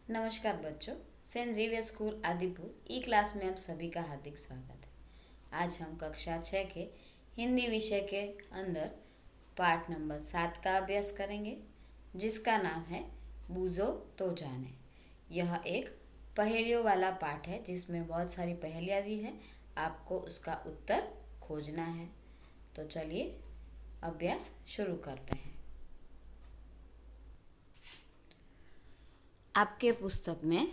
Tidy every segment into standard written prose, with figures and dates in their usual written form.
नमस्कार बच्चों। Saint Xavier school Adipur ई class में आप सभी का हार्दिक स्वागत है। आज हम कक्षा 6 के हिंदी विषय के अंदर पाठ नंबर 7 का अभ्यास करेंगे, जिसका नाम है बूझो तो जाने। यह एक पहेलियों वाला पाठ है जिसमें बहुत सारी पहेलियाँ दी है, आपको उसका उत्तर खोजना है। तो चलिए अभ्यास शुरू करते हैं। आपके पुस्तक में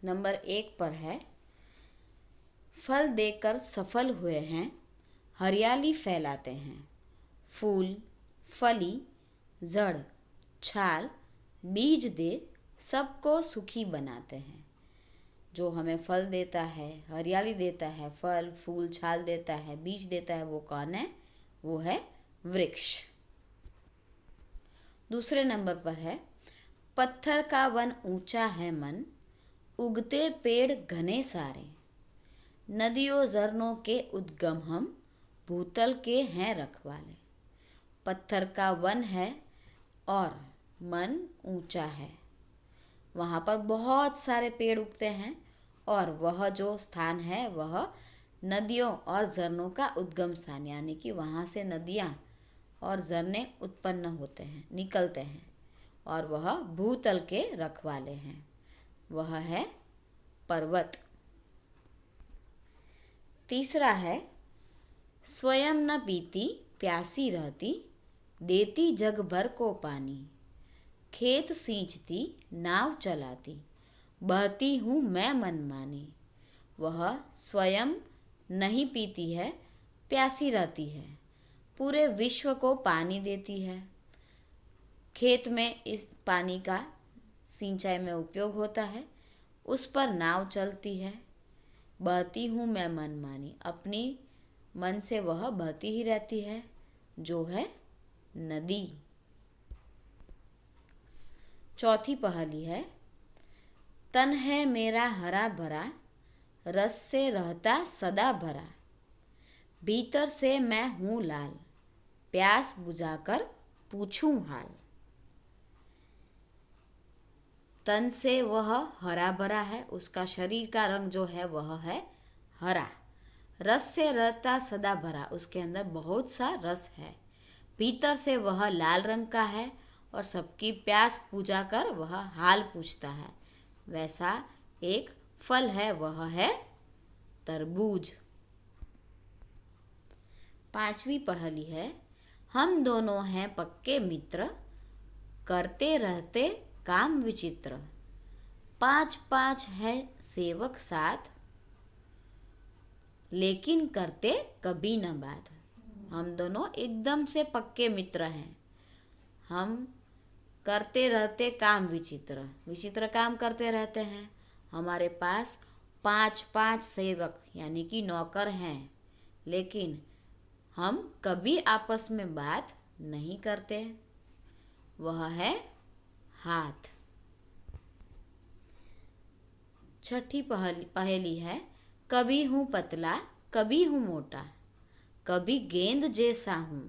नंबर 1 पर है, फल देकर सफल हुए हैं, हरियाली फैलाते हैं, फूल, फली, जड़, छाल, बीज दे सबको सुखी बनाते हैं। जो हमें फल देता है, हरियाली देता है, फल फूल छाल देता है, बीज देता है, वो कौन है? वो है वृक्ष। दूसरे नंबर पर है, पत्थर का वन ऊंचा है मन, उगते पेड़ घने सारे, नदियों झरनों के उद्गम हम, भूतल के हैं रखवाले। पत्थर का वन है और मन ऊंचा है, वहाँ पर बहुत सारे पेड़ उगते हैं और वह जो स्थान है वह नदियों और झरनों का उद्गम स्थान, यानी कि वहाँ से नदियाँ और झरने उत्पन्न होते हैं, निकलते हैं, और वह भूतल के रखवाले हैं, वह है पर्वत। तीसरा है, स्वयं न पीती प्यासी रहती, देती जग भर को पानी, खेत सींचती नाव चलाती, बहती हूँ मैं मनमानी। वह स्वयं नहीं पीती है, प्यासी रहती है, पूरे विश्व को पानी देती है, खेत में इस पानी का सिंचाई में उपयोग होता है, उस पर नाव चलती है, बहती हूँ मैं मनमानी, अपनी मन से वह बहती ही रहती है, जो है नदी। चौथी पहेली है, तन है मेरा हरा भरा, रस से रहता सदा भरा, भीतर से मैं हूँ लाल, प्यास बुझाकर पूछूं हाल। तन से वह हरा भरा है, उसका शरीर का रंग जो है वह है हरा, रस से रहता सदा भरा, उसके अंदर बहुत सा रस है, भीतर से वह लाल रंग का है और सबकी प्यास पूजा कर वह हाल पूछता है। वैसा एक फल है, वह है तरबूज। पांचवी पहेली है, हम दोनों हैं पक्के मित्र, करते रहते काम विचित्र, 5-5 है सेवक साथ, लेकिन करते कभी न बात। हम दोनों एकदम से पक्के मित्र हैं, हम करते रहते काम विचित्र, विचित्र काम करते रहते हैं, हमारे पास 5-5 सेवक यानी कि नौकर हैं, लेकिन हम कभी आपस में बात नहीं करते, वह है हाथ। छठी पहेली है, कभी हूँ पतला कभी हूँ मोटा, कभी गेंद जैसा हूँ,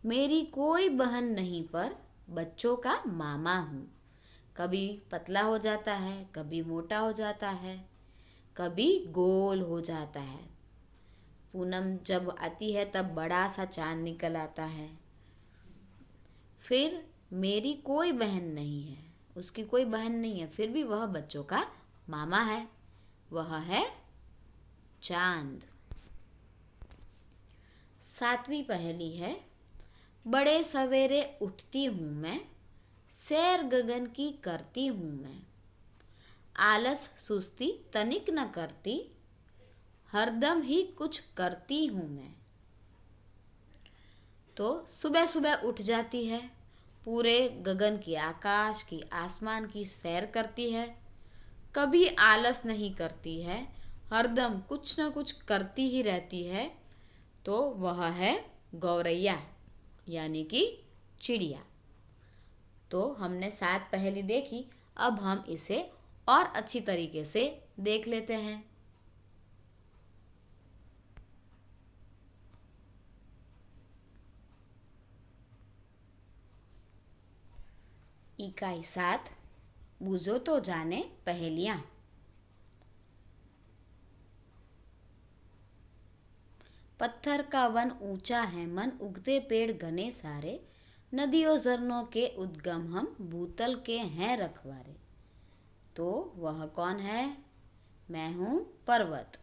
मेरी कोई बहन नहीं पर बच्चों का मामा हूँ। कभी पतला हो जाता है, कभी मोटा हो जाता है, कभी गोल हो जाता है, पूनम जब आती है तब बड़ा सा चांद निकल आता है। फिर मेरी कोई बहन नहीं है, उसकी कोई बहन नहीं है, फिर भी वह बच्चों का मामा है, वह है चांद। सातवीं पहेली है, बड़े सवेरे उठती हूँ मैं, सैर गगन की करती हूँ मैं, आलस सुस्ती तनिक न करती, हरदम ही कुछ करती हूँ मैं। तो सुबह सुबह उठ जाती है, पूरे गगन की, आकाश की, आसमान की सैर करती है, कभी आलस नहीं करती है, हरदम कुछ न कुछ करती ही रहती है, तो वह है गौरैया यानी कि चिड़िया। तो हमने 7 पहेली देखी, अब हम इसे और अच्छी तरीके से देख लेते हैं। इकाई 7, बूझो तो जाने पहेलियां। पत्थर का वन ऊंचा है मन, उगते पेड़ घने सारे, नदियों झरनों के उद्गम हम, भूतल के हैं रखवारे। तो वह कौन है? मैं हूं पर्वत।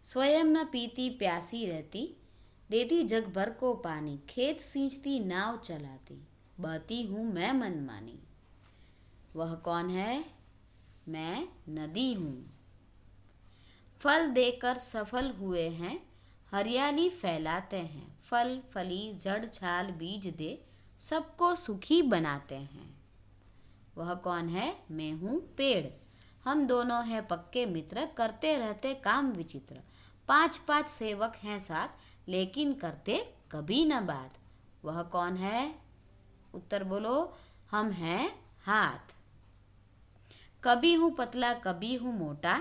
स्वयं न पीती प्यासी रहती, देती जग भर को पानी, खेत सींचती नाव चलाती, बहती हूँ मैं मनमानी। वह कौन है? मैं नदी हूँ। फल देकर सफल हुए हैं, हरियाली फैलाते हैं, फल फली जड़ छाल बीज दे, सबको सुखी बनाते हैं। वह कौन है? मैं हूँ पेड़। हम दोनों हैं पक्के मित्र, करते रहते काम विचित्र, 5-5 सेवक हैं साथ, लेकिन करते कभी न बात। वह कौन है? उत्तर बोलो। हम हैं हाथ। कभी हूँ पतला कभी हूँ मोटा,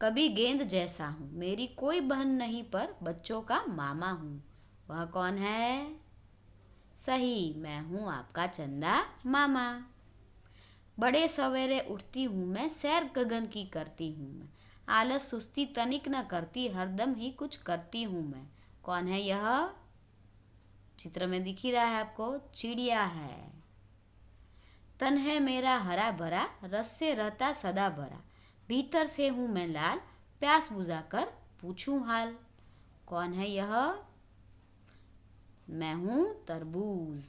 कभी गेंद जैसा हूँ, मेरी कोई बहन नहीं पर बच्चों का मामा हूँ। वह कौन है? सही, मैं हूँ आपका चंदा मामा। बड़े सवेरे उठती हूँ मैं, सैर गगन की करती हूँ मैं, आलस सुस्ती तनिक न करती, हरदम ही कुछ करती हूँ मैं। कौन है यह? चित्र में दिख ही रहा है आपको, चिड़िया है। तन है मेरा हरा भरा, रस से रहता सदा भरा, भीतर से हूँ मैं लाल, प्यास बुझाकर पूछूं हाल। कौन है यह? मैं हूँ तरबूज।